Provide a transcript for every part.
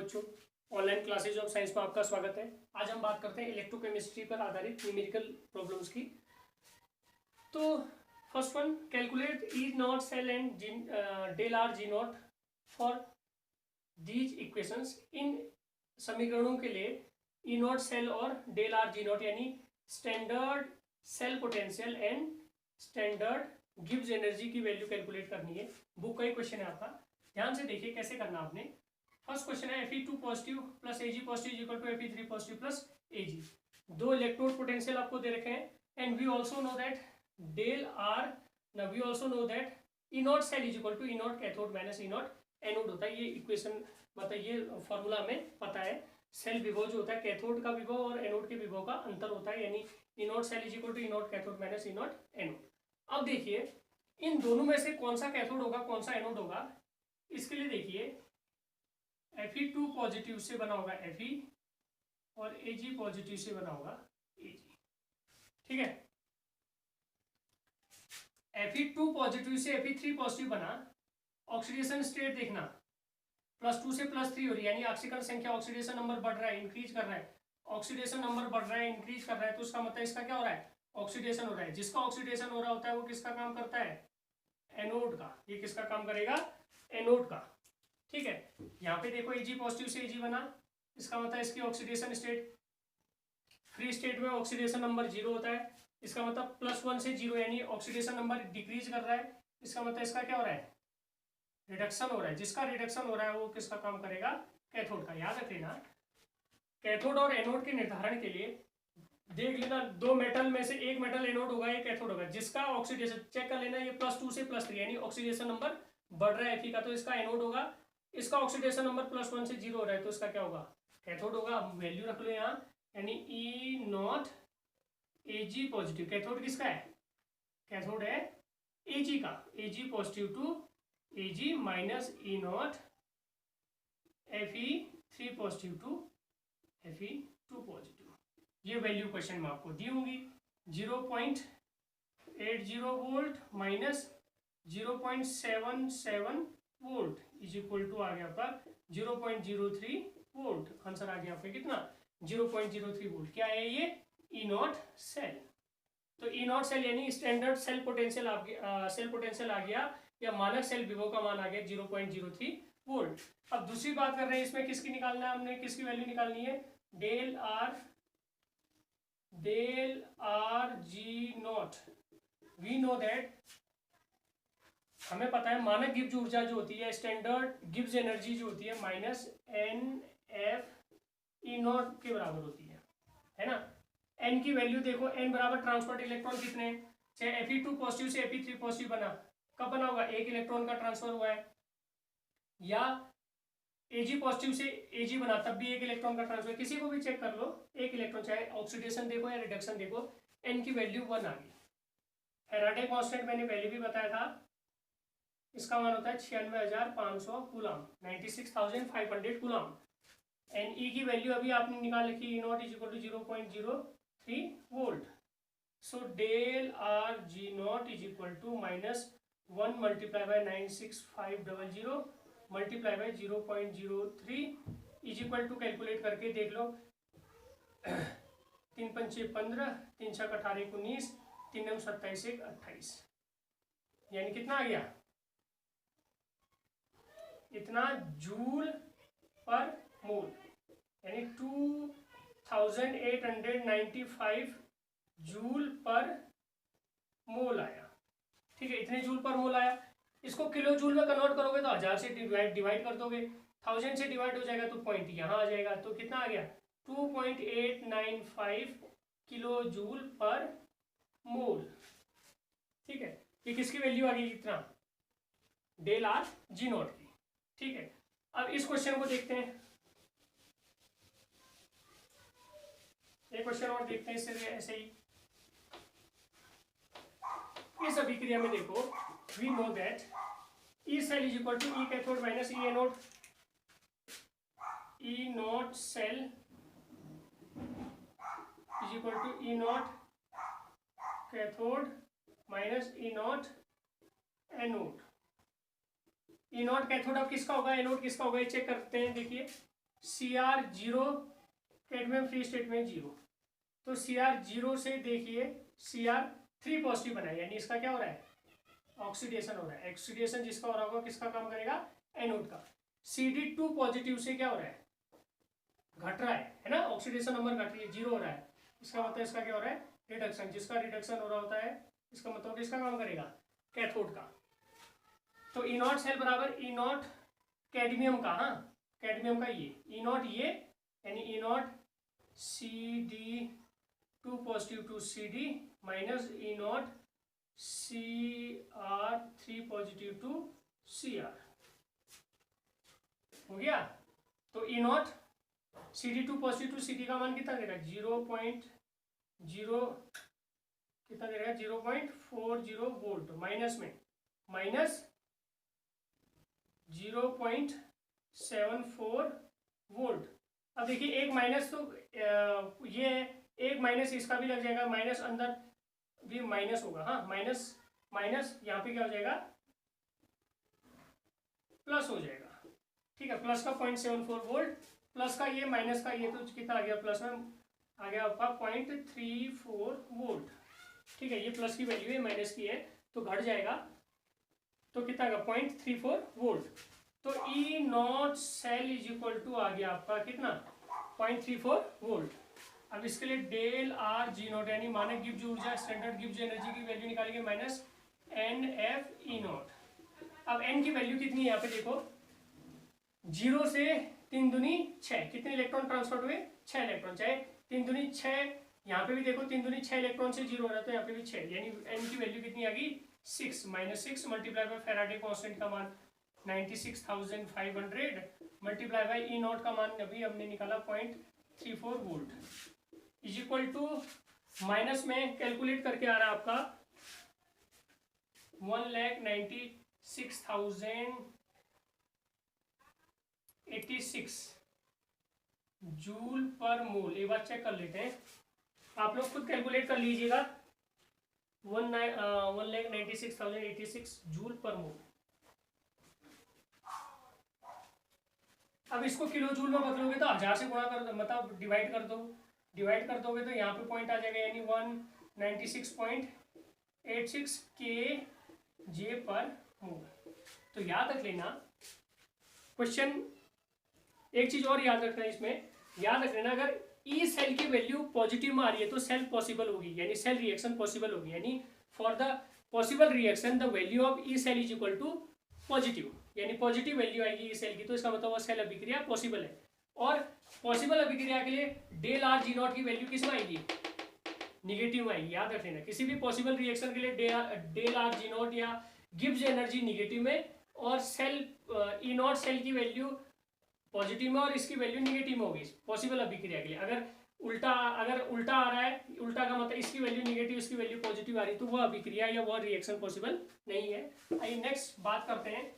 बच्चों, online classes of science में आपका स्वागत है। आज हम बात करते हैं इलेक्ट्रोकेमिस्ट्री पर आधारित न्यूमेरिकल प्रॉब्लम्स की। तो first one, calculate E not cell and del R G nought for these equations. इन समीकरणों के लिए ई नॉट सेल और डेल आर जी नॉट यानी standard cell potential and standard Gibbs energy की वैल्यू कैलकुलेट करनी है। बुक का ही क्वेश्चन है आपका, ध्यान से देखिए कैसे करना आपने। फर्स्ट क्वेश्चन है Fe2 positive plus Ag positive is equal to Fe3 positive plus Ag। दो इलेक्ट्रोड पोटेंशियल आपको दे रखे हैं and we also know that del R, now we also know that E naught cell is equal to E naught cathode minus E naught anode होता है। ये equation मतलब ये फॉर्मूला हमें पता है। सेल विभव जो होता है कैथोड का विभव और एनोड के विभव का अंतर होता है, यानी E naught cell is equal to E naught cathode minus E naught anode. अब देखिए इन दोनों में से कौन सा कैथोड होगा कौन सा एनोड होगा। इसके लिए देखिए Fe2 पॉजिटिव से बना होगा Fe और Ag पॉजिटिव से बना होगा Ag, ठीक है। Fe2 पॉजिटिव से Fe3 पॉजिटिव बना, ऑक्सीडेशन स्टेट देखना +2 से +3 हो रही है, यानी ऑक्सीकरण संख्या ऑक्सीडेशन नंबर बढ़ रहा है, इंक्रीज कर रहा है। ऑक्सीडेशन नंबर बढ़ रहा है, इंक्रीज कर रहा है, तो उसका मतलब इसका क्या हो रहा है, ऑक्सीडेशन हो रहा है। जिसका ऑक्सीडेशन हो रहा होता है वो किसका काम करता है, एनोड का। ये किसका काम करेगा, एनोड का, ठीक है। यहाँ पे देखो Ag पॉजिटिव से Ag बना, इसका मतलब इसकी ऑक्सीडेशन स्टेट, फ्री स्टेट में ऑक्सीडेशन नंबर 0 होता है, इसका मतलब +1 से 0 यानी ऑक्सीडेशन नंबर डिक्रीज कर रहा है। इसका मतलब इसका क्या हो रहा है, रिडक्शन हो रहा है। जिसका रिडक्शन हो रहा है वो किसका काम करेगा, कैथोड का। याद रख लेना, कैथोड और एनोड के निर्धारण के लिए देख लेना, दो मेटल में से एक मेटल एनोड होगा एक कैथोड होगा। जिसका ऑक्सीडेशन चेक कर लेना, ये +2 से +3 यानी ऑक्सीडेशन नंबर बढ़ रहा है Fe का, तो इसका एनोड होगा। इसका ऑक्सीडेशन नंबर +1 से 0 हो रहा है, तो इसका क्या होगा, कैथोड होगा। अब वैल्यू रख लो यहाँ, यानी E nought Ag positive, cathode किसका है, कैथोड है Ag का, Ag positive to Ag minus E nought Fe3 positive to Fe2 positive. ये वैल्यू क्वेश्चन में आपको दी होंगी। 0.80 volt minus 0.77 volt is equal to आ गया आपका 0.03 वोल्ट। आंसर आ गया आपका कितना, 0.03 वोल्ट। क्या है ये, ई नॉट सेल। तो ई नॉट सेल यानी स्टैंडर्ड सेल पोटेंशियल आ गया या मानक सेल विभव का मान आ गया 0.03 वोल्ट। अब दूसरी बात कर रहे हैं, इसमें किसकी निकालना है, हमने किसकी वैल्यू निकालनी है, del R G naught. We know that, हमें पता है मानक गिब्स ऊर्जा जो होती है, स्टैंडर्ड गिब्स एनर्जी जो होती है -NF E नॉट के बराबर होती है ना। n की वैल्यू देखो, n बराबर ट्रांसफर्ड इलेक्ट्रॉन कितने, चाहे Fe2 पॉजिटिव से Fe3 पॉजिटिव बना, कब बना होगा, एक इलेक्ट्रॉन का ट्रांसफर हुआ है, या Ag पॉजिटिव से Ag बना तब भी एक इलेक्ट्रॉन का ट्रांसफर, किसी को भी चेक कर लो, एक इलेक्ट्रॉन, चाहे ऑक्सीडेशन देखो या रिडक्शन देखो, n की वैल्यू 1 आ गई। फैराडे कांस्टेंट मैंने पहले भी बताया था, इसका मान होता है 96,500 कूलम, 96,500 कूलम। एंड E की वैल्यू अभी आपने निकाल रखी, E naught is equal to 0.03 volt. So del R G naught is equal to -1 multiply by 96,500 multiply by 0.03 is equal to, calculate करके देख लो, 3 पंचे 15, 3 छक 18 19, 3 नम 27 1 28, यानी कितना आ गया, इतना जूल पर मोल, यानी 2895 जूल पर मोल आया, ठीक है। इतने जूल पर मोल आया, इसको किलो जूल में कन्वर्ट करोगे तो 1000 से डिवाइड कर दोगे, 1000 से डिवाइड हो जाएगा तो पॉइंट यहाँ आ जाएगा, तो कितना आ गया, 2.895 किलो जूल पर मोल, ठीक है। ये किसकी वैल्यू आ गई, कितना, डेल आर जी नॉट की, ठीक है। अब इस क्वेश्चन को देखते हैं, एक क्वेश्चन और देखते हैं इससे ऐसे ही। इस अभिक्रिया में देखो, we know that E cell is equal to E cathode minus E anode, E naught cell is equal to E naught cathode minus E naught anode. E naught cathode अब किसका होगा, एनोड किसका होगा, चेक करते हैं। देखिए CR 0, cadmium free state में 0। तो CR 0 से देखिए CR 3 पॉजिटिव बना है, यानी इसका क्या हो रहा है, ऑक्सीडेशन हो रहा है। ऑक्सीडेशन जिसका हो रहा होगा किसका काम करेगा, एनोड का। CD 2 पॉजिटिव से क्या हो रहा है, घट रहा है ना, ऑक्सीडेशन नंबर घट रही है, 0 हो रहा है। इसका मतलब इसका क्या हो रहा है, रिडक्शन। जिसका रिडक्शन हो रहा होता है इसका मतलब किसका काम करेगा, कैथोड का। तो ई नॉट सेल बराबर ई नॉट कैडमियम का, हाँ कैडमियम का ये ई नॉट, ये यानी E nought CD2 positive to CD minus E nought CR3 positive to CR हो गया। तो E nought CD2 positive to CD का मान कितना देगा, 0.0 कितना देगा, 0.40 वोल्ट, माइनस में माइनस 0.74 वोल्ट। अब देखिए एक माइनस तो ये एक माइनस इसका भी लग जाएगा, माइनस अंदर भी माइनस होगा, हाँ माइनस माइनस यहाँ पे क्या हो जाएगा, प्लस हो जाएगा, ठीक है। प्लस का 0.74 वोल्ट, प्लस का ये माइनस का ये, तो कितना आ गया, प्लस में आ गया आपका 0.34 वोल्ट, ठीक है। ये प्लस की वैल्यू है, माइनस की है, तो घट जाएगा, तो कितना आएगा 0.34 वोल्ट। तो E not cell is equal to आ गया आपका कितना, 0.34 वोल्ट। अब इसके लिए डेल आर जी नॉट यानी मानक गिब्ज ऊर्जा, स्टैंडर्ड गिब्ज एनर्जी की वैल्यू निकालेंगे, माइनस NF ई नॉट। अब n की वैल्यू कितनी है यहाँ पे देखो, 0 से 3 दूनी 6, कितने इलेक्ट्रॉन ट्रांसफर हुए, 6 इलेक्ट्रॉन, चाहे 3 दूनी 6, यहाँ पे भी देखो 3 दूनी 6 इलेक्ट्रॉन से 0 हो रहा है, तो यहाँ पे भी 6, यानी n की वैल्यू कितनी आ गई, 6 minus 6 multiply by Faraday constant का मान 96,500 मल्टीप्लाई बाय ई नॉट का मान अभी हमने निकाला 0.34 volt is equal to, minus में कैलकुलेट करके आ रहा है आपका 1,96,086 जूल पर मोल। एक बार चेक कर लेते हैं, आप लोग खुद कैलकुलेट कर लीजिएगा, 1,96,086 जूल पर मोल। अब इसको किलो जूल में बदलोगे तो 1000 से गुणा कर, मतलब डिवाइड कर दो, डिवाइड कर दोगे तो यहाँ पे पॉइंट आ जाएगा, यानी 196.86 kJ पर मोल। तो याद रख लेना क्वेश्चन, एक चीज और याद रखना इसमें, याद रख लेना अगर ई सेल की वैल्यू पॉजिटिव में आ रही है तो सेल पॉसिबल होगी, यानी सेल रिएक्शन पॉसिबल होगी, यानी for the possible reaction the value of E cell is equal to positive, यानी पॉजिटिव वैल्यू आएगी ई सेल की, तो इसका मतलब वो सेल अभिक्रिया पॉसिबल है। और पॉसिबल अभिक्रिया के लिए डेल आर जी नॉट की वैल्यू किस में आएगी, निगेटिव में आएगी, याद रख लेना। किसी भी पॉसिबल रिएक्शन के लिए डेल आर जी नॉट या गिब्स एनर्जी निगेटिव में, और सेल ई नॉट सेल की वैल्यू पॉजिटिव में और इसकी वैल्यू निगेटिव में होगी पॉसिबल अभिक्रिया के लिए। अगर उल्टा आ रहा है, उल्टा का मतलब इसकी वैल्यू निगेटिव इसकी वैल्यू पॉजिटिव आ रही है, तो वह अभिक्रिया या वह रिएक्शन पॉसिबल नहीं है। आइए नेक्स्ट बात करते हैं,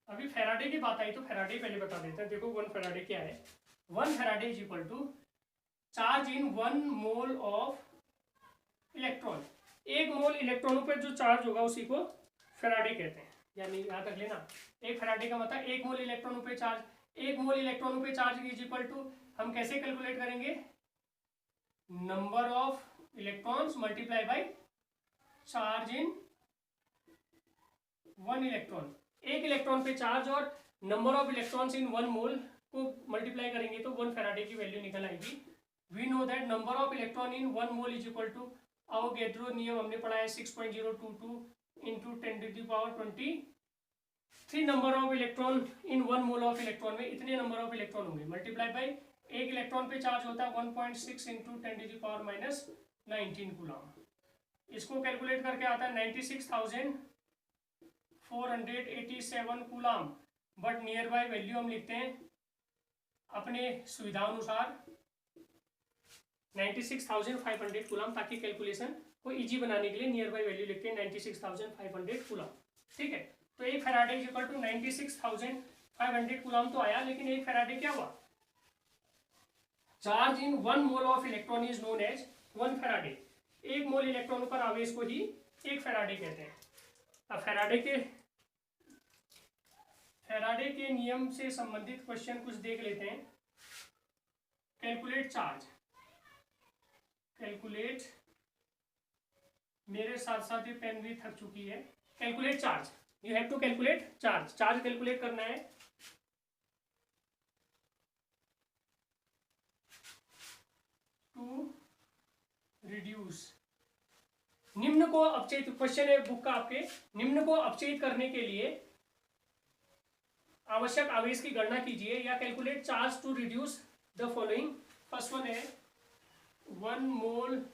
अभी फैराडे की बात आई तो फैराडे पहले बता देते हैं। देखो 1 फैराडे क्या है, 1 Faraday is equal to charge in 1 mole of electron. 1 mole इलेक्ट्रॉनों पर जो चार्ज होगा उसी को फैराडे कहते हैं, यानी याद रख लेना, 1 फैराडे का मतलब 1 मोल इलेक्ट्रॉनों पे चार्ज, 1 मोल इलेक्ट्रॉनों पे चार्ज इज इक्वल टू, हम कैसे कैलकुलेट करेंगे, number of electrons multiply by charge in 1 electron. 1 electron पे चार्ज और नंबर ऑफ इलेक्ट्रॉन्स इन 1 मोल को मल्टीप्लाई करेंगे तो 1 फैराडे की वैल्यू निकल आएगी। We know that number of electron in 1 mole is equal to, Avogadro नियम हमने पढ़ा है, 6.022 into 10⁻23 number of electron in 1 mole of electron में इतने नंबर ऑफ इलेक्ट्रॉन होंगे, मल्टीप्लाई बाय 1 इलेक्ट्रॉन पे चार्ज होता है 1.6 इंटू 10⁻⁻19 कूलम। इसको कैलकुलेट करके आता है 96,487 coulomb, but near by value हम लिखते हैं अपने सुविधा अनुसार 96,500 कूलम, ताकि कैलकुलेशन को इजी बनाने के लिए नियर बाय वैल्यू लिखते हैं 96,500 कूलम, ठीक है। तो 1 Faraday is equal to 96,500 coulomb तो आया, लेकिन 1 फैराडे क्या हुआ, charge in 1 mole of electron is known as 1 Faraday. 1 mole electron पर आवेश को ही 1 फैराडे कहते हैं। अब फैराडे के नियम से संबंधित क्वेश्चन कुछ देख लेते हैं। कैलकुलेट चार्ज, कैलकुलेट, मेरे साथ साथ ये पेन भी थक चुकी है। Calculate charge, you have to calculate charge. Charge calculate करना है। टू रिड्यूस, निम्न को अपचयित, क्वेश्चन है बुक का आपके, निम्न को अपचयित करने के लिए आवश्यक आवेश की गणना कीजिए या calculate charge to reduce the following. First one है 1 मोल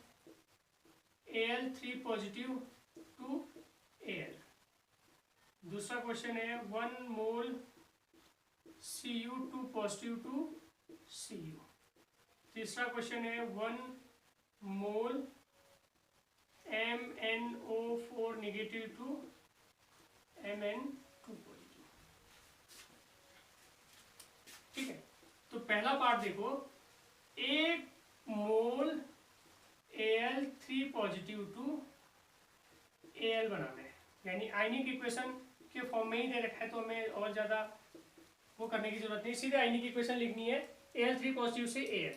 Al3 पॉजिटिव टू Al। दूसरा क्वेश्चन है 1 मोल Cu2 पॉजिटिव टू Cu। तीसरा क्वेश्चन है 1 मोल MnO4 negative to Mn2 positive. ठीक है, तो पहला पार्ट देखो, 1 मोल Al3 पॉजिटिव टू Al बनाना है, यानी आयनिक इक्वेशन के फॉर्म में ही दे रखा है, तो हमें और ज्यादा वो करने की जरूरत नहीं, सीधे आयनिक इक्वेशन लिखनी है Al3 पॉजिटिव से Al।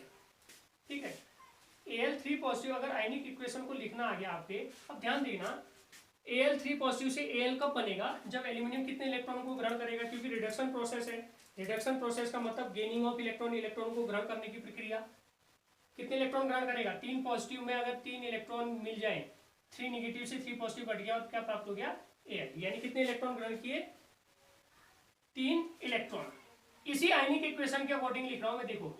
ठीक है, Al3 पॉजिटिव अगर आयनिक इक्वेशन को लिखना आ गया आपके, अब ध्यान देना Al3 पॉजिटिव से Al कब बनेगा, जब एल्यूमिनियम कितने इलेक्ट्रॉन को ग्रहण करेगा, क्योंकि रिडक्शन प्रोसेस है। रिडक्शन प्रोसेस का मतलब गेनिंग ऑफ इलेक्ट्रॉन, इलेक्ट्रॉन को ग्रहण करने की प्रक्रिया। कितने इलेक्ट्रॉन ग्रहण करेगा, 3 पॉजिटिव में अगर 3 इलेक्ट्रॉन मिल जाए, 3 नेगेटिव से 3 पॉजिटिव घट गया, तो क्या प्राप्त हो गया, Al, यानी कितने इलेक्ट्रॉन ग्रहण किए, 3 इलेक्ट्रॉन। इसी आयनिक इक्वेशन के अकॉर्डिंग लिख रहा हूं मैं, देखो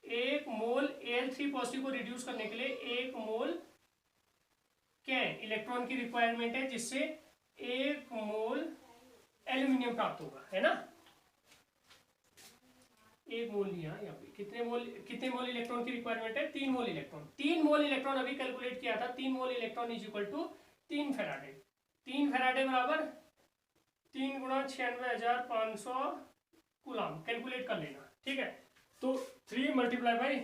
1 मोल Al3 पॉजिटिव को रिड्यूस करने के लिए 1 मोल क्या है, इलेक्ट्रॉन की रिक्वायरमेंट है, जिससे 1 मोल एल्यूमिनियम प्राप्त होगा, है ना। 1 मोल लिया, यहाँ पे कितने मोल इलेक्ट्रॉन की रिक्वायरमेंट है, 3 मोल इलेक्ट्रॉन। 3 मोल इलेक्ट्रॉन अभी कैलकुलेट किया था, 3 mole electron is equal to 3 Faraday. 3 Faraday बराबर 3 गुणा 96,500 कूलम, कैलकुलेट कर लेना। ठीक है, तो 3 मल्टीप्लाई बाई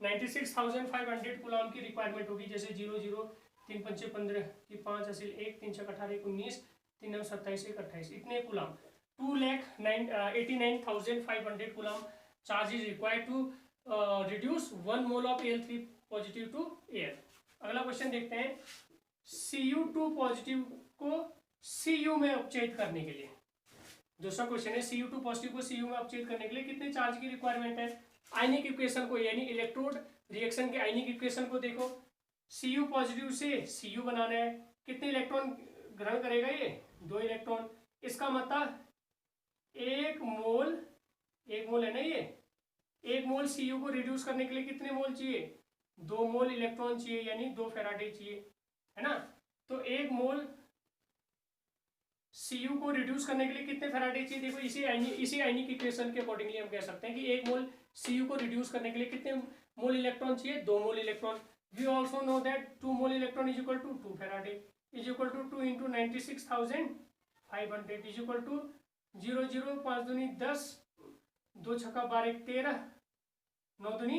96,500 कूलम की रिक्वायरमेंट होगी, जैसे 0 0 3 5 15 5 असिल 1 3 6 18 19 3 9 27 1 28, इतने coulomb. 2,89,500 coulomb charge is required to reduce 1 mole of Al3 positive to Al। अगला क्वेश्चन देखते हैं, Cu2 पॉजिटिव को Cu में अपचयित करने के लिए। दूसरा क्वेश्चन है Cu2 पॉजिटिव को Cu में अपचयित करने के लिए कितने चार्ज की रिक्वायरमेंट है। आयनिक इक्वेशन को, यानी इलेक्ट्रोड रिएक्शन के आयनिक इक्वेशन को देखो, Cu पॉजिटिव से Cu बनाना है, कितने इलेक्ट्रॉन ग्रहण करेगा ये, 2 इलेक्ट्रॉन। इसका मतलब 1 मोल है ना ये, 1 मोल Cu को रिड्यूस करने के लिए कितने मोल चाहिए, 2 मोल इलेक्ट्रॉन चाहिए, यानी 2 फैराडे चाहिए, है ना। तो 1 मोल Cu को रिड्यूस करने के लिए कितने फैराडे चाहिए, देखो इसी आयनिक इक्वेशन के अकॉर्डिंगली हम कह सकते हैं कि 1 मोल Cu को रिड्यूस करने के लिए कितने मोल इलेक्ट्रॉन चाहिए, 2 mole electron. We also know that 2 mole electron is equal to 2 Faraday is equal to 2 into 96,500 is equal to 0 0 5 दूनी 10 2 छक्का 12 13 9 दूनी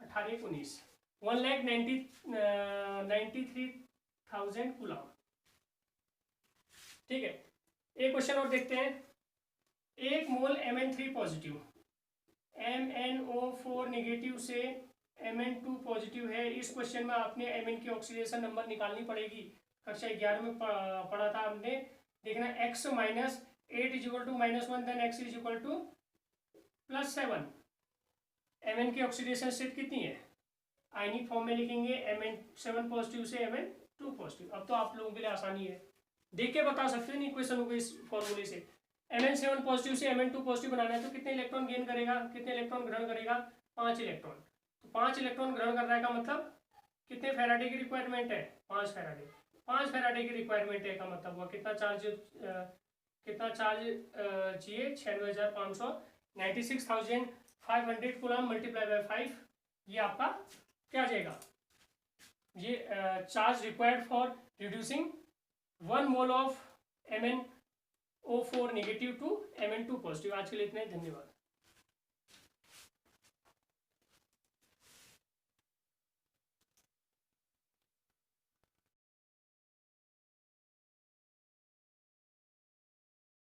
18 19 1,93,000 कूलम। ठीक है, एक क्वेश्चन और देखते हैं, 1 मोल Mn3 पॉजिटिव MnO4 नेगेटिव से Mn2 पॉजिटिव है। इस क्वेश्चन में आपने Mn की ऑक्सीडेशन नंबर निकालनी पड़ेगी, कक्षा 11 में पढ़ा था हमने। देखना x माइनस 8 is equal to -1 then x is equal to +7। Mn की ऑक्सीडेशन स्टेट कितनी है, आयनिक फॉर्म में लिखेंगे Mn7 पॉजिटिव से Mn2 पॉजिटिव। अब तो आप लोगों के लिए आसानी है, देख के बता सकते हैं इक्वेशन को इस फॉर्मूले से। Mn7 पॉजिटिव से Mn2 पॉजिटिव बनाना है, तो कितने इलेक्ट्रॉन गेन करेगा, कितने इलेक्ट्रॉन ग्रहण करेगा, 5 इलेक्ट्रॉन। तो 5 इलेक्ट्रॉन ग्रहण कर रहा है का मतलब कितने फैराडे की रिक्वायरमेंट है, 5 फैराडे। 5 फैराडे की रिक्वायरमेंट है का मतलब हुआ कितना चार्ज चाहिए, 96,500, 96,500 कूलम मल्टीप्लाई बाय 5, ये आपका क्या आ जाएगा, ये charge required for reducing 1 mole of MnO4 negative to Mn2 positive. आज के लिए इतना ही, धन्यवाद।